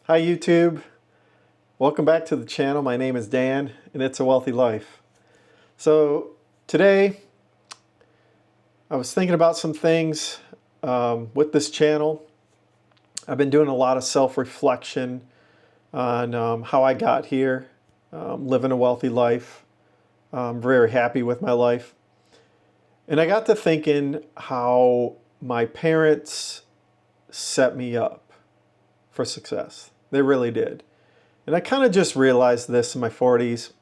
Hi YouTube, welcome back to the channel. My name is Dan and it's a wealthy life. So today I was thinking about some things with this channel. I've been doing a lot of self-reflection on how I got here, living a wealthy life. I'm very happy with my life. And I got to thinking how my parents set me up for success. They really did. And I kind of just realized this in my 40s.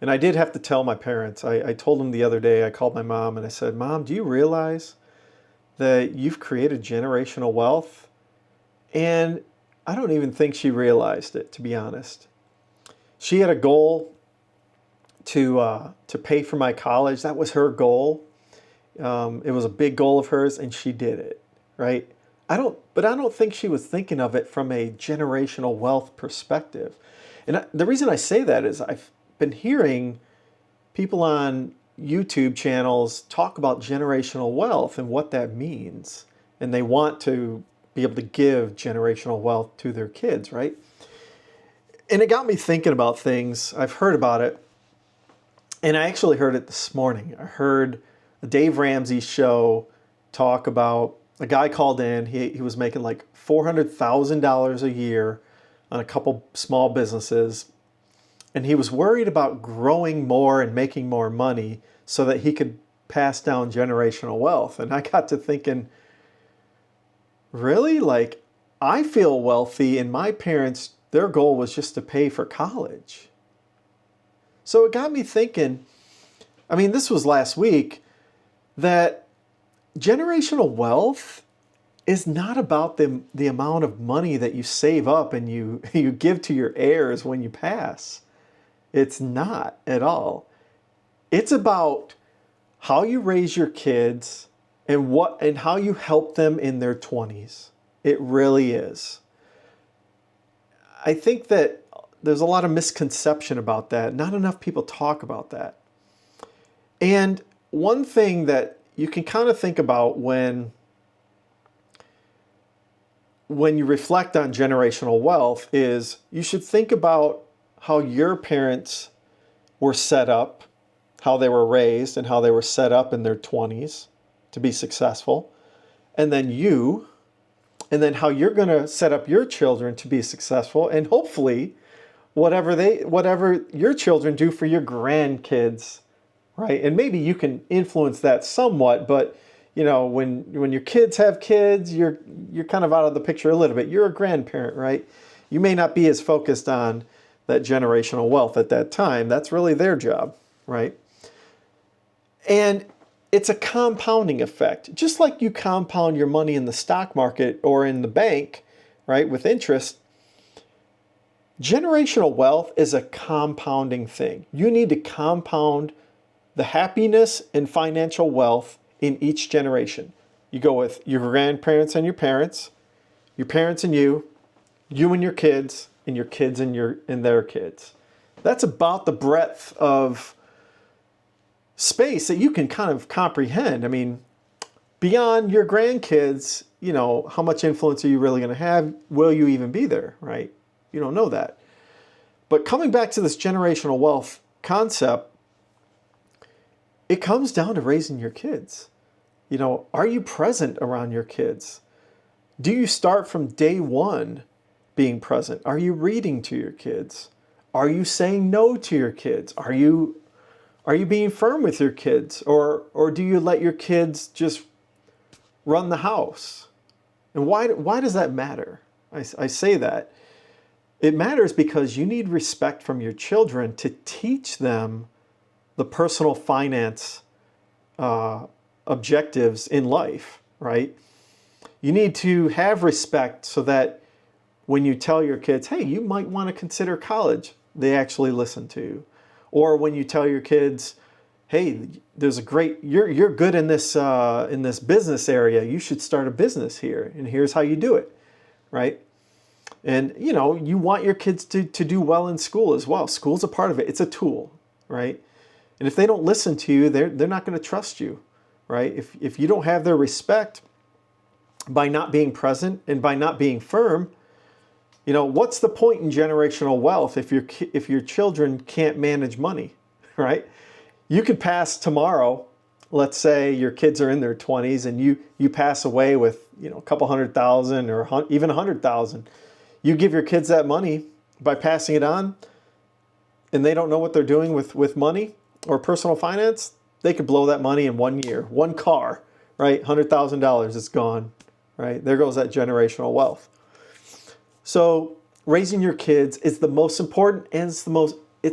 And I did have to tell my parents. I told them the other day, I called my mom and I said, Mom, do you realize that you've created generational wealth? And I don't even think she realized it, to be honest. She had a goal to pay for my college. That was her goal. It was a big goal of hers and she did it, right? But I don't think she was thinking of it from a generational wealth perspective. And the reason I say that is I've been hearing people on YouTube channels talk about generational wealth and what that means. And they want to be able to give generational wealth to their kids, right? And it got me thinking about things. I've heard about it. And I actually heard it this morning. I heard Dave Ramsey's show talk about a guy called in. He was making like $400,000 a year on a couple small businesses. And he was worried about growing more and making more money so that he could pass down generational wealth. And I got to thinking, really? Like, I feel wealthy and my parents, their goal was just to pay for college. So it got me thinking, I mean, this was last week, that generational wealth is not about the amount of money that you save up and you give to your heirs when you pass. It's not at all. It's about how you raise your kids and how you help them in their 20s. It really is. I think that there's a lot of misconception about that. Not enough people talk about that. And one thing that you can kind of think about when you reflect on generational wealth is you should think about how your parents were set up, how they were raised, and how they were set up in their 20s to be successful. And then how you're going to set up your children to be successful, and hopefully whatever your children do for your grandkids. Right, and maybe you can influence that somewhat, but you know, when your kids have kids, you're kind of out of the picture a little bit. You're a grandparent, right? You may not be as focused on that generational wealth at that time. That's really their job, right? And it's a compounding effect. Just like you compound your money in the stock market or in the bank, right, with interest, generational wealth is a compounding thing. You need to compound the happiness and financial wealth in each generation. You go with your grandparents and your parents and you and your kids and their kids. That's about the breadth of space that you can kind of comprehend. I mean, beyond your grandkids, you know, how much influence are you really going to have? Will you even be there, right? You don't know that. But coming back to this generational wealth concept, it comes down to raising your kids. You know, are you present around your kids? Do you start from day one being present? Are you reading to your kids? Are you saying no to your kids? Are you being firm with your kids? Or do you let your kids just run the house? And why does that matter? I say that. It matters because you need respect from your children to teach them the personal finance objectives in life, right? You need to have respect so that when you tell your kids, hey, you might want to consider college, they actually listen to you. Or when you tell your kids, hey, you're good in this business area, you should start a business here, and here's how you do it, right? And you know, you want your kids to do well in school as well. School's a part of it. It's a tool, right? And if they don't listen to you, they're not going to trust you, right? If you don't have their respect by not being present and by not being firm, You know, what's the point in generational wealth if your children can't manage money, right? You could pass tomorrow. Let's say your kids are in their 20s and you pass away with, you know, a couple $100,000 or even $100,000. You give your kids that money by passing it on, and they don't know what they're doing with money or personal finance. They could blow that money in 1 year. One car, right? $100,000 is gone, right? There goes that generational wealth. So raising your kids is the most important, and it's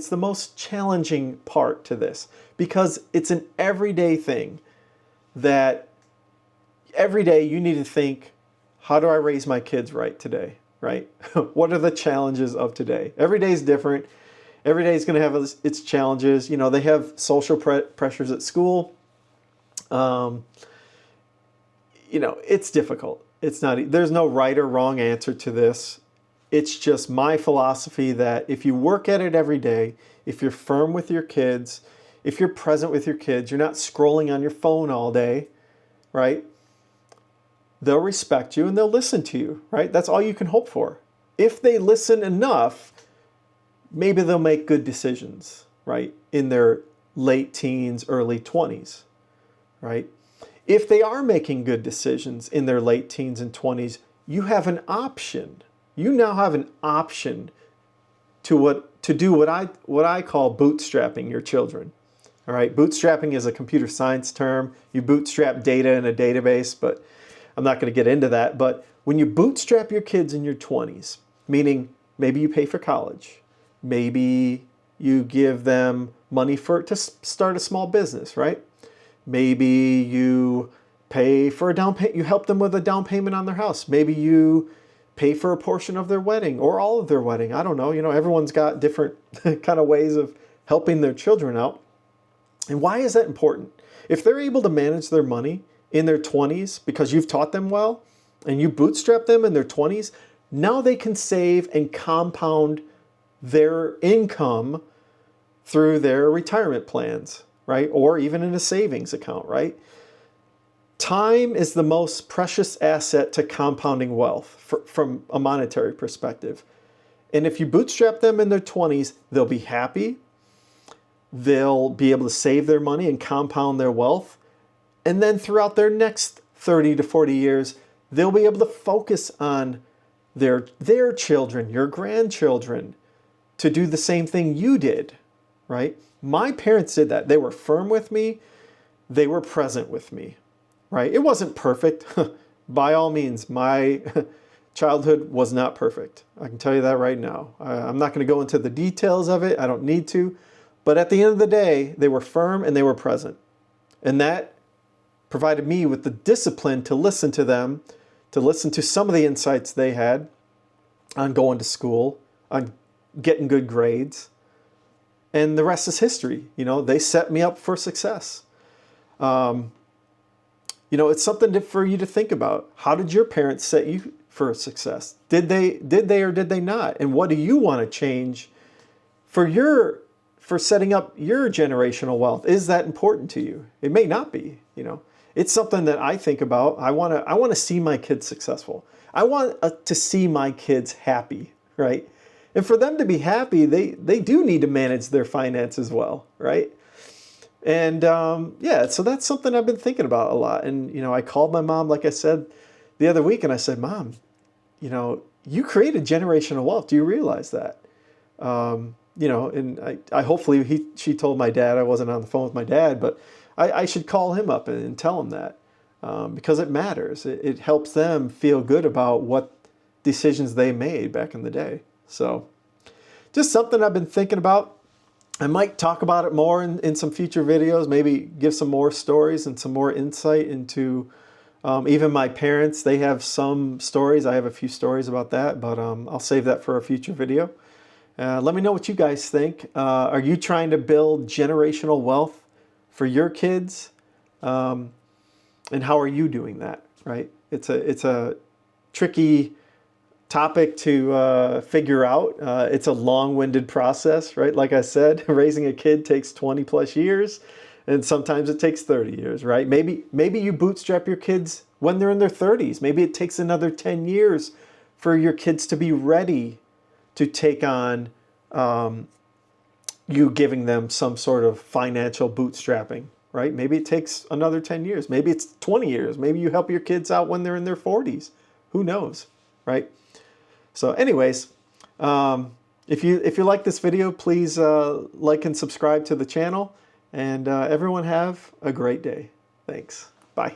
the most challenging part to this, because it's an everyday thing that every day you need to think, how do I raise my kids right today, right? What are the challenges of today? Every day is different. Every day is going to have its challenges. You know, they have social pressures at school. You know, it's difficult. It's not, there's no right or wrong answer to this. It's just my philosophy that if you work at it every day, if you're firm with your kids, if you're present with your kids, you're not scrolling on your phone all day, right? They'll respect you and they'll listen to you, right? That's all you can hope for. If they listen enough, maybe they'll make good decisions, right? In their late teens, early 20s, right? If they are making good decisions in their late teens and 20s, you have an option. You now have an option to do what I call bootstrapping your children. All right, bootstrapping is a computer science term. You bootstrap data in a database, but I'm not going to get into that. But when you bootstrap your kids in your 20s, meaning maybe you pay for college, maybe you give them money to start a small business, right? Maybe you pay for a down payment. You help them with a down payment on their house. Maybe you pay for a portion of their wedding or all of their wedding. I don't know. You know, everyone's got different kind of ways of helping their children out. And why is that important? If they're able to manage their money in their 20s because you've taught them well and you bootstrap them in their 20s, now they can save and compound their income through their retirement plans, right? Or even in a savings account, right? Time is the most precious asset to compounding wealth from a monetary perspective. And if you bootstrap them in their 20s, they'll be happy. They'll be able to save their money and compound their wealth. And then throughout their next 30 to 40 years, they'll be able to focus on their children, your grandchildren, to do the same thing you did, right? My parents did that. They were firm with me. They were present with me, right? It wasn't perfect. By all means, my childhood was not perfect. I can tell you that right now. I'm not going to go into the details of it. I don't need to. But at the end of the day, they were firm and they were present. And that provided me with the discipline to listen to them, to listen to some of the insights they had on going to school, on getting good grades. And the rest is history. You know, they set me up for success. You know, it's something for you to think about. How did your parents set you for success? Did they or did they not? And what do you want to change for setting up your generational wealth? Is that important to you? It may not be, you know. It's something that I think about. I want to see my kids successful. I want to see my kids happy, right? And for them to be happy, they do need to manage their finances well, right? And yeah, so that's something I've been thinking about a lot. And, you know, I called my mom, like I said, the other week, and I said, Mom, you know, you created generational wealth. Do you realize that? You know, and I hopefully she told my dad. I wasn't on the phone with my dad, but I should call him up and tell him that because it matters. It helps them feel good about what decisions they made back in the day. So just something I've been thinking about. I might talk about it more in some future videos, maybe give some more stories and some more insight into even my parents. They have some stories. I have a few stories about that, but I'll save that for a future video. Let me know what you guys think. Are you trying to build generational wealth for your kids? And how are you doing that, right? It's a tricky topic to figure out. It's a long-winded process, right? Like I said, raising a kid takes 20 plus years, and sometimes it takes 30 years, right? Maybe you bootstrap your kids when they're in their 30s. Maybe it takes another 10 years for your kids to be ready to take on you giving them some sort of financial bootstrapping, right? Maybe it takes another 10 years. Maybe it's 20 years. Maybe you help your kids out when they're in their 40s. Who knows, right? So anyways, if you like this video, please like and subscribe to the channel. And everyone have a great day. Thanks. Bye.